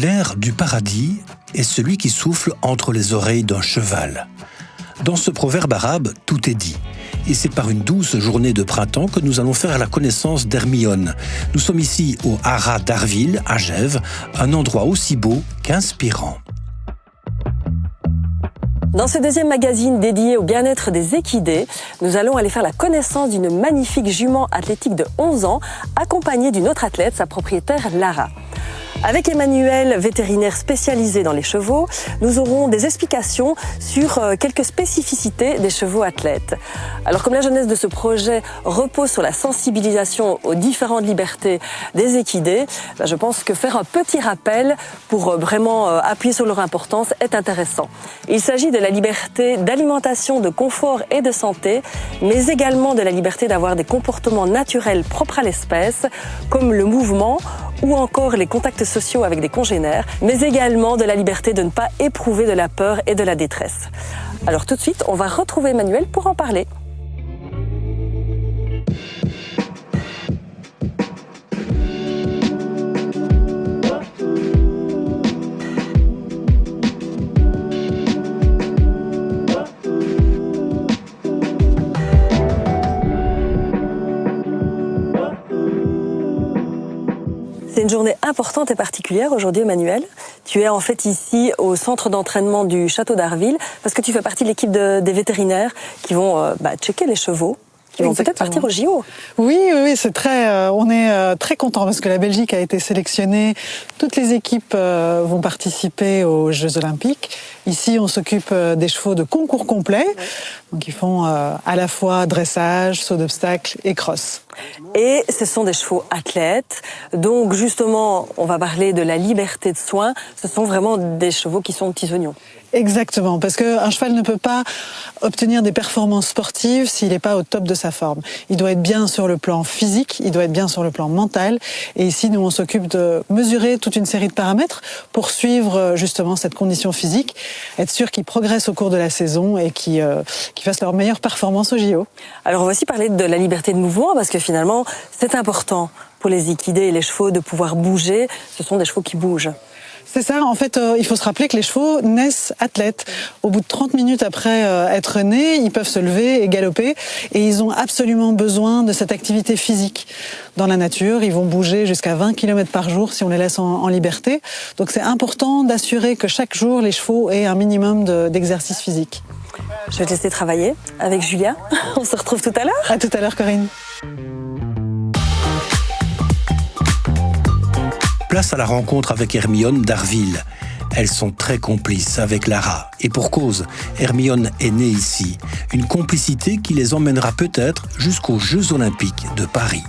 L'air du paradis est celui qui souffle entre les oreilles d'un cheval. Dans ce proverbe arabe, tout est dit. Et c'est par une douce journée de printemps que nous allons faire la connaissance d'Hermione. Nous sommes ici au Haras d'Arville, à Gèves, un endroit aussi beau qu'inspirant. Dans ce deuxième magazine dédié au bien-être des équidés, nous allons aller faire la connaissance d'une magnifique jument athlétique de 11 ans, accompagnée d'une autre athlète, sa propriétaire Lara. Avec Emmanuel, vétérinaire spécialisé dans les chevaux, nous aurons des explications sur quelques spécificités des chevaux athlètes. Alors comme la jeunesse de ce projet repose sur la sensibilisation aux différentes libertés des équidés, je pense que faire un petit rappel pour vraiment appuyer sur leur importance est intéressant. Il s'agit de la liberté d'alimentation, de confort et de santé, mais également de la liberté d'avoir des comportements naturels propres à l'espèce, comme le mouvement ou encore les contacts sociaux avec des congénères, mais également de la liberté de ne pas éprouver de la peur et de la détresse. Alors tout de suite, on va retrouver Emmanuel pour en parler. C'est une journée importante et particulière aujourd'hui, Emmanuel. Tu es en fait ici au centre d'entraînement du château d'Arville parce que tu fais partie de l'équipe des vétérinaires qui vont checker les chevaux, qui vont peut-être partir au JO. Oui, c'est on est très contents parce que la Belgique a été sélectionnée. Toutes les équipes vont participer aux Jeux Olympiques. Ici, on s'occupe des chevaux de concours complet. Donc, ils font à la fois dressage, saut d'obstacles et cross. Et ce sont des chevaux athlètes. Donc, justement, on va parler de la liberté de soins. Ce sont vraiment des chevaux qui sont petits oignons. Exactement, parce qu'un cheval ne peut pas obtenir des performances sportives s'il n'est pas au top de sa forme. Il doit être bien sur le plan physique, il doit être bien sur le plan mental. Et ici, nous, on s'occupe de mesurer toute une série de paramètres pour suivre justement cette condition physique, être sûr qu'ils progressent au cours de la saison et qu'ils fassent leur meilleure performance au JO. Alors, on va aussi parler de la liberté de mouvement, parce que finalement, c'est important pour les équidés et les chevaux de pouvoir bouger. Ce sont des chevaux qui bougent. C'est ça, en fait, il faut se rappeler que les chevaux naissent athlètes. Au bout de 30 minutes après être nés, ils peuvent se lever et galoper. Et ils ont absolument besoin de cette activité physique. Dans la nature, ils vont bouger jusqu'à 20 km par jour si on les laisse en liberté. Donc c'est important d'assurer que chaque jour, les chevaux aient un minimum d'exercice physique. Je vais te laisser travailler avec Julia. On se retrouve tout à l'heure. À tout à l'heure, Corinne. Place à la rencontre avec Hermione d'Arville. Elles sont très complices avec Lara. Et pour cause, Hermione est née ici. Une complicité qui les emmènera peut-être jusqu'aux Jeux Olympiques de Paris.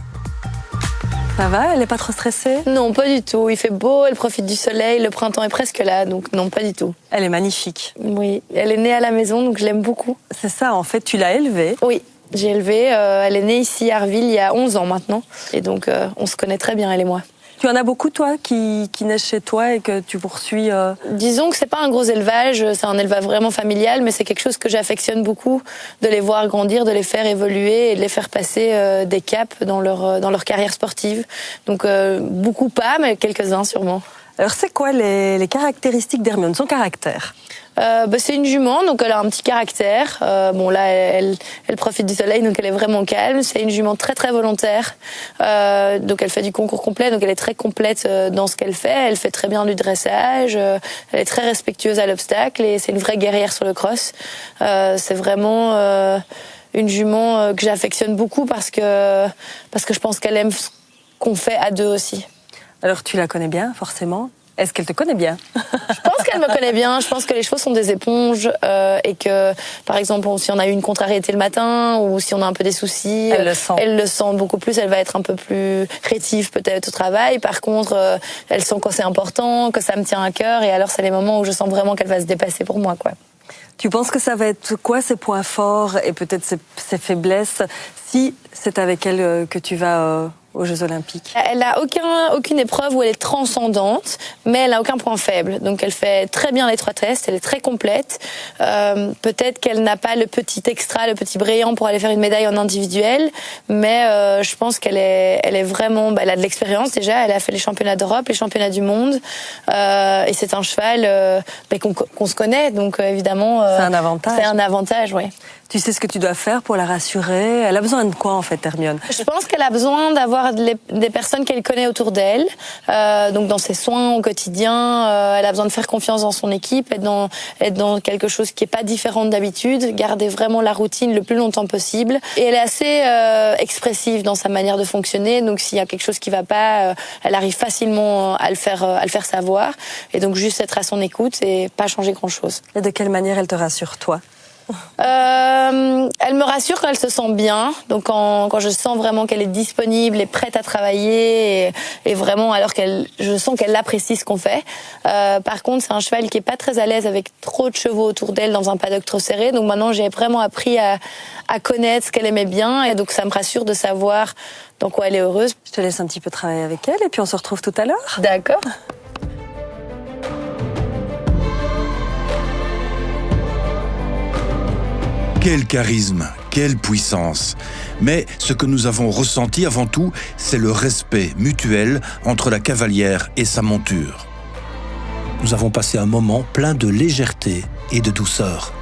Ça va? Elle n'est pas trop stressée? Non, pas du tout. Il fait beau, elle profite du soleil, le printemps est presque là, donc non, pas du tout. Elle est magnifique. Oui, elle est née à la maison, donc je l'aime beaucoup. C'est ça, en fait, tu l'as élevée? Oui, j'ai élevé. Elle est née ici à Arville il y a 11 ans maintenant. Et donc, on se connaît très bien, elle et moi. Tu en as beaucoup, toi, qui naissent chez toi et que tu poursuis Disons que c'est pas un gros élevage, c'est un élevage vraiment familial, mais c'est quelque chose que j'affectionne beaucoup, de les voir grandir, de les faire évoluer et de les faire passer des caps dans leur carrière sportive. Donc beaucoup pas, mais quelques-uns sûrement. Alors c'est quoi les caractéristiques d'Hermione, son caractère? C'est une jument, donc elle a un petit caractère. Bon là, elle profite du soleil, donc elle est vraiment calme. C'est une jument très très volontaire. Donc elle fait du concours complet, donc elle est très complète dans ce qu'elle fait. Elle fait très bien du dressage. Elle est très respectueuse à l'obstacle et c'est une vraie guerrière sur le cross. C'est vraiment une jument que j'affectionne beaucoup parce que je pense qu'elle aime ce qu'on fait à deux aussi. Alors tu la connais bien, forcément. Est-ce qu'elle te connaît bien? Je pense qu'elle me connaît bien. Je pense que les chevaux sont des éponges et que, par exemple, si on a eu une contrariété le matin ou si on a un peu des soucis, elle le sent beaucoup plus. Elle va être un peu plus rétive peut-être au travail. Par contre, elle sent quand c'est important, que ça me tient à cœur. Et alors, c'est les moments où je sens vraiment qu'elle va se dépasser pour moi, quoi. Tu penses que ça va être quoi ses points forts et peut-être ses faiblesses si c'est avec elle que tu vas aux Jeux Olympiques? Elle n'a aucune épreuve où elle est transcendante, mais elle n'a aucun point faible. Donc elle fait très bien les 3 tests, elle est très complète. Peut-être qu'elle n'a pas le petit extra, le petit brillant pour aller faire une médaille en individuel, mais je pense qu'elle est vraiment... elle a de l'expérience déjà, elle a fait les championnats d'Europe, les championnats du monde, et c'est un cheval qu'on se connaît, donc évidemment... c'est un avantage. C'est un avantage, oui. Tu sais ce que tu dois faire pour la rassurer? Elle a besoin de quoi en fait, Hermione? Je pense qu'elle a besoin d'avoir des personnes qu'elle connaît autour d'elle, donc dans ses soins au quotidien. Elle a besoin de faire confiance dans son équipe, être dans quelque chose qui est pas différent d'habitude, garder vraiment la routine le plus longtemps possible. Et elle est assez expressive dans sa manière de fonctionner, donc s'il y a quelque chose qui va pas, elle arrive facilement à le faire savoir. Et donc juste être à son écoute et pas changer grand-chose. Et de quelle manière elle te rassure, toi? Elle me rassure quand elle se sent bien, donc quand je sens vraiment qu'elle est disponible et prête à travailler et vraiment alors je sens qu'elle apprécie ce qu'on fait. Par contre, c'est un cheval qui est pas très à l'aise avec trop de chevaux autour d'elle dans un paddock trop serré, donc maintenant j'ai vraiment appris à connaître ce qu'elle aimait bien et donc ça me rassure de savoir dans quoi elle est heureuse. Je te laisse un petit peu travailler avec elle et puis on se retrouve tout à l'heure. D'accord. Quel charisme, quelle puissance. Mais ce que nous avons ressenti avant tout, c'est le respect mutuel entre la cavalière et sa monture. Nous avons passé un moment plein de légèreté et de douceur.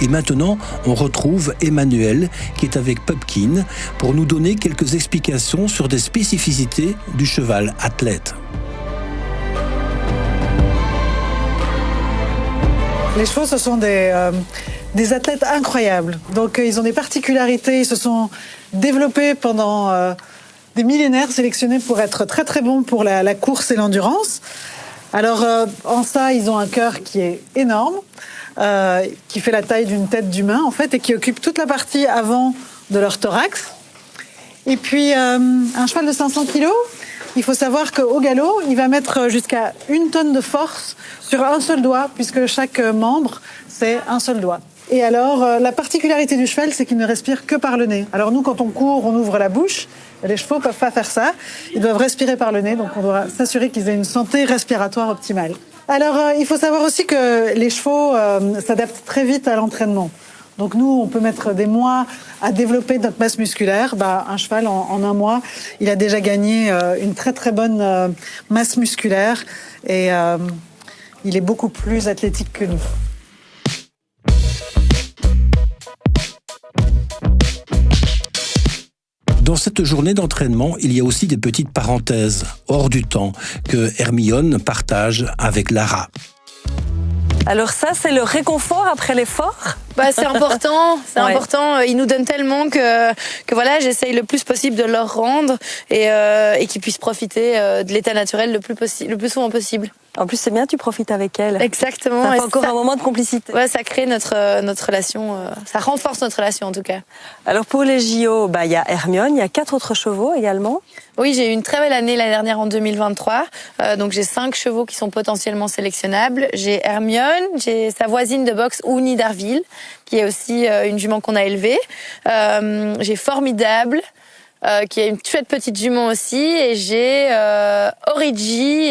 Et maintenant, on retrouve Emmanuel qui est avec Pupkin pour nous donner quelques explications sur des spécificités du cheval athlète. Les chevaux, ce sont des athlètes incroyables. Donc, ils ont des particularités. Ils se sont développés pendant des millénaires, sélectionnés pour être très très bons pour la course et l'endurance. Alors, en ça, ils ont un cœur qui est énorme, qui fait la taille d'une tête d'humain, en fait, et qui occupe toute la partie avant de leur thorax. Et puis, un cheval de 500 kilos, il faut savoir qu'au galop, il va mettre jusqu'à 1 tonne de force sur un seul doigt, puisque chaque membre, c'est un seul doigt. Et alors, la particularité du cheval, c'est qu'il ne respire que par le nez. Alors nous, quand on court, on ouvre la bouche. Les chevaux ne peuvent pas faire ça. Ils doivent respirer par le nez, donc on doit s'assurer qu'ils aient une santé respiratoire optimale. Alors, il faut savoir aussi que les chevaux s'adaptent très vite à l'entraînement. Donc nous, on peut mettre des mois à développer notre masse musculaire. Un cheval, en 1 mois, il a déjà gagné une très très bonne masse musculaire et il est beaucoup plus athlétique que nous. Dans cette journée d'entraînement, il y a aussi des petites parenthèses hors du temps que Hermione partage avec Lara. Alors ça, c'est le réconfort après l'effort? C'est important, important. Ils nous donnent tellement que voilà, j'essaye le plus possible de leur rendre et qu'ils puissent profiter de l'état naturel le plus souvent possible. En plus, c'est bien, tu profites avec elle. Exactement. Ça fait encore un moment de complicité. Ouais, ça crée notre relation, ça renforce notre relation en tout cas. Alors pour les JO, il y a Hermione, il y a 4 autres chevaux également. Oui, j'ai eu une très belle année l'année dernière en 2023. Donc j'ai 5 chevaux qui sont potentiellement sélectionnables. J'ai Hermione, j'ai sa voisine de boxe Ouni d'Arville, qui est aussi une jument qu'on a élevée. J'ai Formidable, qui est une chouette petite jument aussi, et j'ai Origi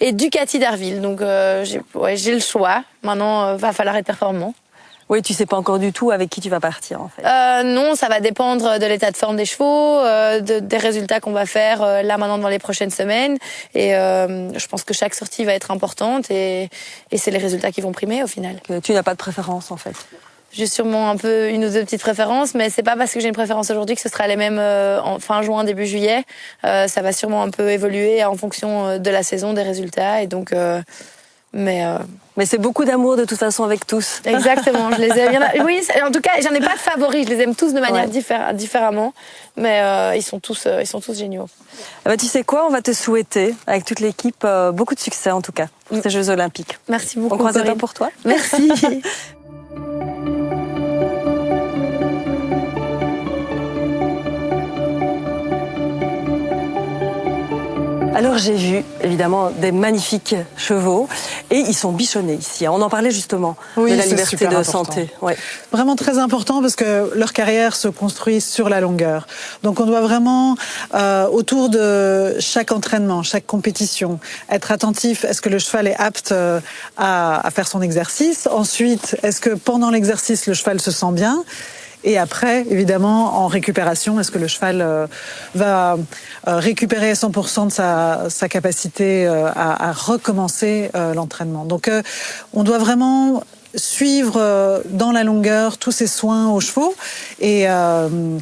et Ducati d'Arville. Donc j'ai le choix. Maintenant, va falloir être performant. Oui, tu sais pas encore du tout avec qui tu vas partir, en fait. Non, ça va dépendre de l'état de forme des chevaux, des résultats qu'on va faire là maintenant dans les prochaines semaines. Et je pense que chaque sortie va être importante et c'est les résultats qui vont primer au final. Que tu n'as pas de préférence, en fait. J'ai sûrement un peu 1 ou 2 petites préférences, mais c'est pas parce que j'ai une préférence aujourd'hui que ce sera les mêmes en fin juin, début juillet. Ça va sûrement un peu évoluer en fonction de la saison, des résultats, et donc. Mais c'est beaucoup d'amour de toute façon avec tous. Exactement, je les aime. Oui, en tout cas, j'en ai pas de favoris. Je les aime tous de manière différemment, mais ils sont tous géniaux. Tu sais quoi, on va te souhaiter avec toute l'équipe beaucoup de succès en tout cas pour ces Jeux Olympiques. Merci beaucoup. On croise les doigts pour toi. Merci. Alors j'ai vu évidemment des magnifiques chevaux et ils sont bichonnés ici. On en parlait justement de la c'est liberté super de important. santé. Ouais. Vraiment très important parce que leur carrière se construit sur la longueur. Donc on doit vraiment, autour de chaque entraînement, chaque compétition, être attentif. Est-ce que le cheval est apte à faire son exercice? Ensuite, est-ce que pendant l'exercice, le cheval se sent bien? Et après, évidemment, en récupération, est-ce que le cheval va récupérer 100% de sa capacité à recommencer l'entraînement? Donc, on doit vraiment suivre dans la longueur tous ces soins aux chevaux. Et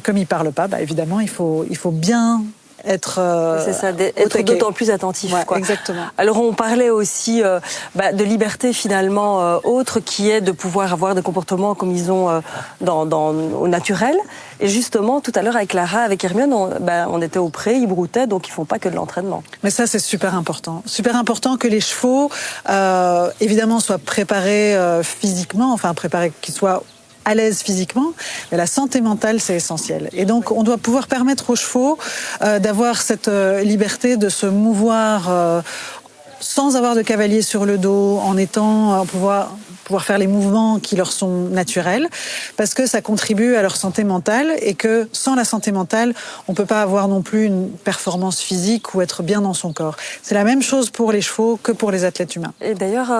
comme ils parlent pas, évidemment, il faut bien être c'est ça, être d'autant plus attentif. Ouais, quoi. Exactement. Alors on parlait aussi de liberté finalement autre qui est de pouvoir avoir des comportements comme ils ont au naturel. Et justement tout à l'heure avec Lara, avec Hermione, on était au pré, ils broutaient, donc ils font pas que de l'entraînement. Mais ça c'est super important. Super important que les chevaux évidemment soient préparés physiquement, préparés qu'ils soient à l'aise physiquement, mais la santé mentale, c'est essentiel. Et donc, on doit pouvoir permettre aux chevaux d'avoir cette liberté de se mouvoir sans avoir de cavalier sur le dos, en étant pouvoir faire les mouvements qui leur sont naturels, parce que ça contribue à leur santé mentale et que sans la santé mentale, on peut pas avoir non plus une performance physique ou être bien dans son corps. C'est la même chose pour les chevaux que pour les athlètes humains. Et d'ailleurs,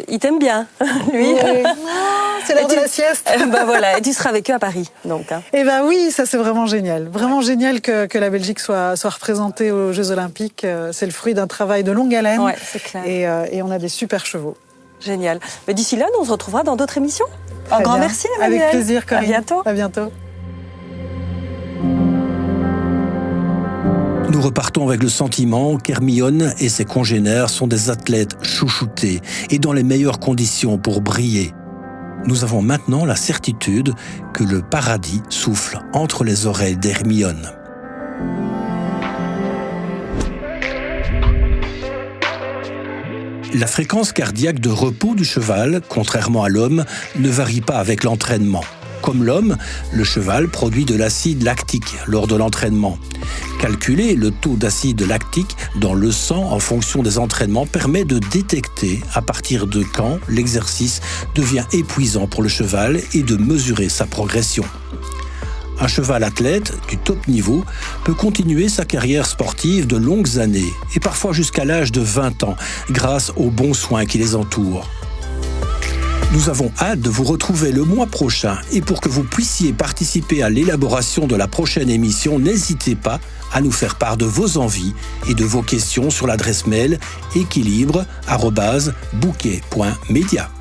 il t'aime bien, lui. Oui. C'est l'heure de la sieste. Voilà, et tu seras avec eux à Paris, donc. Hein. Eh oui, ça c'est vraiment génial. Vraiment génial que la Belgique soit représentée aux Jeux Olympiques. C'est le fruit d'un travail de longue haleine. Ouais, c'est clair. Et on a des super chevaux. Génial. Mais d'ici là, nous on se retrouvera dans d'autres émissions. Un grand merci, Emmanuel. Avec plaisir, Corinne. À bientôt. À bientôt. Nous repartons avec le sentiment qu'Hermione et ses congénères sont des athlètes chouchoutés et dans les meilleures conditions pour briller. Nous avons maintenant la certitude que le paradis souffle entre les oreilles d'Hermione. La fréquence cardiaque de repos du cheval, contrairement à l'homme, ne varie pas avec l'entraînement. Comme l'homme, le cheval produit de l'acide lactique lors de l'entraînement. Calculer le taux d'acide lactique dans le sang en fonction des entraînements permet de détecter à partir de quand l'exercice devient épuisant pour le cheval et de mesurer sa progression. Un cheval athlète du top niveau peut continuer sa carrière sportive de longues années et parfois jusqu'à l'âge de 20 ans grâce aux bons soins qui les entourent. Nous avons hâte de vous retrouver le mois prochain et pour que vous puissiez participer à l'élaboration de la prochaine émission, n'hésitez pas à nous faire part de vos envies et de vos questions sur l'adresse mail équilibre@bouquet.media.